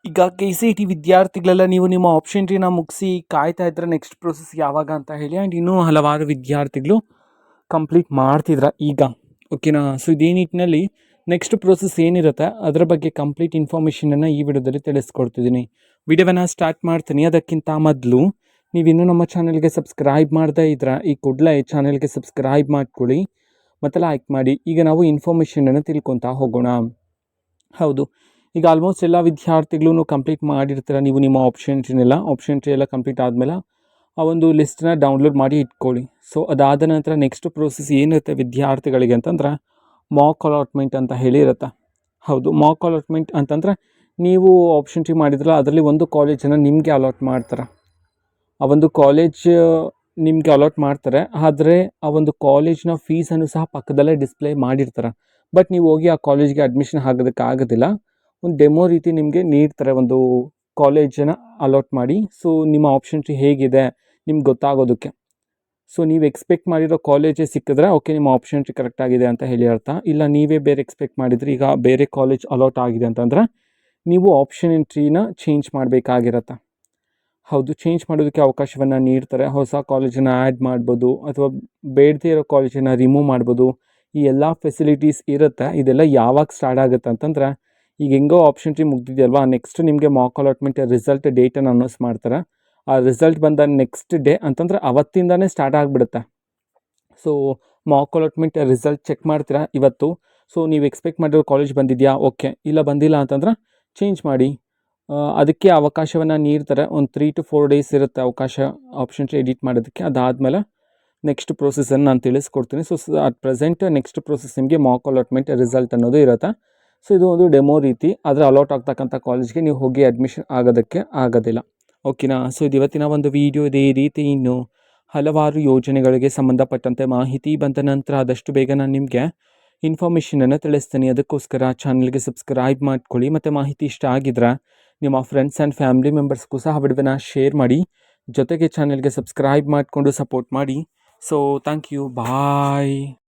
ಈಗ KCET ವಿದ್ಯಾರ್ಥಿಗಳೆಲ್ಲ ನೀವು ನಿಮ್ಮ ಆಪ್ಷನ್ ಟ್ರೀನ ಮುಗಿಸಿ ಕಾಯ್ತಾ ಇದ್ರೆ ನೆಕ್ಸ್ಟ್ ಪ್ರೊಸೆಸ್ ಯಾವಾಗ ಅಂತ ಹೇಳಿ. ಆ್ಯಂಡ್ ಇನ್ನೂ ಹಲವಾರು ವಿದ್ಯಾರ್ಥಿಗಳು ಕಂಪ್ಲೀಟ್ ಮಾಡ್ತಿದ್ರ ಈಗ. ಓಕೆನಾ. ಸೊ ಇದೇ ನಿಟ್ಟಿನಲ್ಲಿ ನೆಕ್ಸ್ಟ್ ಪ್ರೊಸೆಸ್ ಏನಿರುತ್ತೆ ಅದರ ಬಗ್ಗೆ ಕಂಪ್ಲೀಟ್ ಇನ್ಫಾರ್ಮೇಷನನ್ನು ಈ ವಿಡಿಯೋದಲ್ಲಿ ತಿಳಿಸ್ಕೊಡ್ತಿದ್ದೀನಿ. ವಿಡಿಯೋವನ್ನು ಸ್ಟಾರ್ಟ್ ಮಾಡ್ತೀನಿ. ಅದಕ್ಕಿಂತ ಮೊದಲು ನೀವಿನ್ನೂ ನಮ್ಮ ಚಾನಲ್ಗೆ ಸಬ್ಸ್ಕ್ರೈಬ್ ಮಾಡದೇ ಇದ್ರೆ ಈ ಕೂಡಲೇ ಚಾನಲ್ಗೆ ಸಬ್ಸ್ಕ್ರೈಬ್ ಮಾಡ್ಕೊಳ್ಳಿ ಮತ್ತು ಲೈಕ್ ಮಾಡಿ. ಈಗ ನಾವು ಇನ್ಫಾರ್ಮೇಷನನ್ನು ತಿಳ್ಕೊತಾ ಹೋಗೋಣ. ಹೌದು, ಈಗ ಆಲ್ಮೋಸ್ಟ್ ಎಲ್ಲ ವಿದ್ಯಾರ್ಥಿಗಳು ಕಂಪ್ಲೀಟ್ ಮಾಡಿರ್ತೀರ. ನೀವು ನಿಮ್ಮ ಆಪ್ಷನ್ ಟ್ರೀ ಎಲ್ಲ ಕಂಪ್ಲೀಟ್ ಆದಮೇಲೆ ಆ ಒಂದು ಲಿಸ್ಟನ್ನ ಡೌನ್ಲೋಡ್ ಮಾಡಿ ಇಟ್ಕೊಳ್ಳಿ. ಸೊ ಅದಾದ ನಂತರ ನೆಕ್ಸ್ಟ್ ಪ್ರೋಸೆಸ್ ಏನಿರುತ್ತೆ ವಿದ್ಯಾರ್ಥಿಗಳಿಗೆ ಅಂತಂದ್ರೆ ಮಾಕ್ ಅಲಾಟ್ಮೆಂಟ್ ಅಂತ ಹೇಳಿ ಇರುತ್ತೆ. ಹೌದು, ಮಾಕ್ ಅಲಾಟ್ಮೆಂಟ್ ಅಂತಂದ್ರೆ ನೀವು ಆಪ್ಷನ್ ಟ್ರೀ ಮಾಡಿದ್ರಲ್ಲ ಅದರಲ್ಲಿ ಒಂದು ಕಾಲೇಜನ್ನು ನಿಮಗೆ ಅಲಾಟ್ ಮಾಡ್ತಾರೆ. ಆ ಒಂದು ಕಾಲೇಜ್ ನಿಮಗೆ ಅಲಾಟ್ ಮಾಡ್ತಾರೆ. ಆದರೆ ಆ ಒಂದು ಕಾಲೇಜ್ನ ಫೀಸನ್ನು ಸಹ ಪಕ್ಕದಲ್ಲೇ ಡಿಸ್ಪ್ಲೇ ಮಾಡಿರ್ತಾರೆ. ಬಟ್ ನೀವು ಹೋಗಿ ಆ ಕಾಲೇಜ್ಗೆ ಅಡ್ಮಿಷನ್ ಆಗೋದಕ್ಕೆ ಆಗೋದಿಲ್ಲ. ಒಂದು ಡೆಮೋ ರೀತಿ ನಿಮಗೆ ನೀಡ್ತಾರೆ, ಒಂದು ಕಾಲೇಜನ್ನು ಅಲಾಟ್ ಮಾಡಿ. ಸೊ ನಿಮ್ಮ ಆಪ್ಷನ್ ಟ್ರೀ ಹೇಗಿದೆ ನಿಮ್ಗೆ ಗೊತ್ತಾಗೋದಕ್ಕೆ. ಸೊ ನೀವು ಎಕ್ಸ್ಪೆಕ್ಟ್ ಮಾಡಿರೋ ಕಾಲೇಜೇ ಸಿಕ್ಕಿದ್ರೆ ಓಕೆ, ನಿಮ್ಮ ಆಪ್ಷನ್ ಟ್ರೀ ಕರೆಕ್ಟ್ ಆಗಿದೆ ಅಂತ ಹೇಳಿ ಅರ್ಥ. ಇಲ್ಲ ನೀವೇ ಬೇರೆ ಎಕ್ಸ್ಪೆಕ್ಟ್ ಮಾಡಿದ್ರಿ, ಈಗ ಬೇರೆ ಕಾಲೇಜ್ ಅಲಾಟ್ ಆಗಿದೆ ಅಂತಂದರೆ ನೀವು ಆಪ್ಷನ್ ಟ್ರೀನ ಚೇಂಜ್ ಮಾಡಬೇಕಾಗಿರತ್ತೆ. ಹೌದು, ಚೇಂಜ್ ಮಾಡೋದಕ್ಕೆ ಅವಕಾಶವನ್ನು ನೀಡ್ತಾರೆ. ಹೊಸ ಕಾಲೇಜನ್ನು ಆ್ಯಡ್ ಮಾಡ್ಬೋದು ಅಥವಾ ಬೇಡದೇ ಇರೋ ಕಾಲೇಜನ್ನು ರಿಮೂವ್ ಮಾಡ್ಬೋದು. ಈ ಎಲ್ಲ ಫೆಸಿಲಿಟೀಸ್ ಇರುತ್ತೆ. ಇದೆಲ್ಲ ಯಾವಾಗ ಸ್ಟಾರ್ಟ್ ಆಗುತ್ತೆ ಅಂತಂದ್ರೆ ಈಗ ಹೆಂಗೋ ಆಪ್ಷನ್ ಟ್ರೀ ಮುಗ್ದಿದೆಯಲ್ವಾ, ನೆಕ್ಸ್ಟ್ ನಿಮಗೆ ಮಾಕ್ ಅಲಾಟ್ಮೆಂಟ್ ರಿಸಲ್ಟ್ ಡೇಟನ್ನು ಅನೌನ್ಸ್ ಮಾಡ್ತಾರೆ. ಆ ರಿಸಲ್ಟ್ ಬಂದ ನೆಕ್ಸ್ಟ್ ಡೇ ಅಂತಂದರೆ ಅವತ್ತಿಂದನೇ ಸ್ಟಾರ್ಟ್ ಆಗಿಬಿಡುತ್ತೆ. So mock allotment result check ಮಾಡ್ತೀರಾ ಇವತ್ತು. ಸೊ ನೀವು ಎಕ್ಸ್ಪೆಕ್ಟ್ ಮಾಡಿರೋ ಕಾಲೇಜ್ ಬಂದಿದೆಯಾ, ಓಕೆ. ಇಲ್ಲ ಬಂದಿಲ್ಲ ಅಂತಂದ್ರೆ ಚೇಂಜ್ ಮಾಡಿ. ಅದಕ್ಕೆ ಅವಕಾಶವನ್ನು ನೀಡ್ತಾರೆ. ಒಂದು 3 to 4 days ಇರುತ್ತೆ ಅವಕಾಶ ಆಪ್ಷನ್ ಟ್ರೀ ಎಡಿಟ್ ಮಾಡೋದಕ್ಕೆ. ಅದಾದಮೇಲೆ ನೆಕ್ಸ್ಟ್ ಪ್ರೊಸೆಸನ್ನು ನಾನು ತಿಳಿಸ್ಕೊಡ್ತೀನಿ. So at present next process ನಿಮಗೆ ಮಾಕ್ ಅಲಾಟ್ಮೆಂಟ್ ರಿಸಲ್ಟ್ ಅನ್ನೋದು ಇರುತ್ತೆ. ಸೊ ಇದು ಒಂದು ಡೆಮೋ ರೀತಿ. ಆದರೆ ಅಲಾಟ್ ಆಗ್ತಕ್ಕಂಥ ಕಾಲೇಜ್ಗೆ ನೀವು ಹೋಗಿ ಅಡ್ಮಿಷನ್ ಆಗೋದಕ್ಕೆ ಆಗೋದಿಲ್ಲ. ಓಕೆನಾ. ಸೊ ಇದು ಇವತ್ತಿನ ಒಂದು ವಿಡಿಯೋ. ಇದೇ ರೀತಿ ಇನ್ನು ಹಲವಾರು ಯೋಜನೆಗಳಿಗೆ ಸಂಬಂಧಪಟ್ಟಂತೆ ಮಾಹಿತಿ ಬಂದ ನಂತರ ಆದಷ್ಟು ಬೇಗ ನಾನು ನಿಮಗೆ ಇನ್ಫಾರ್ಮೇಷನನ್ನು ತಿಳಿಸ್ತೀನಿ. ಅದಕ್ಕೋಸ್ಕರ ಚಾನಲ್ಗೆ ಸಬ್ಸ್ಕ್ರೈಬ್ ಮಾಡ್ಕೊಳ್ಳಿ. ಮತ್ತು ಮಾಹಿತಿ ಇಷ್ಟ ಆಗಿದ್ರೆ ನಿಮ್ಮ ಫ್ರೆಂಡ್ಸ್ ಆ್ಯಂಡ್ ಫ್ಯಾಮಿಲಿ ಮೆಂಬರ್ಸ್ಗೂ ಸಹ ವಿಡಿಯೋನ ಶೇರ್ ಮಾಡಿ. ಜೊತೆಗೆ ಚಾನಲ್ಗೆ ಸಬ್ಸ್ಕ್ರೈಬ್ ಮಾಡಿಕೊಂಡು ಸಪೋರ್ಟ್ ಮಾಡಿ. So thank you, bye.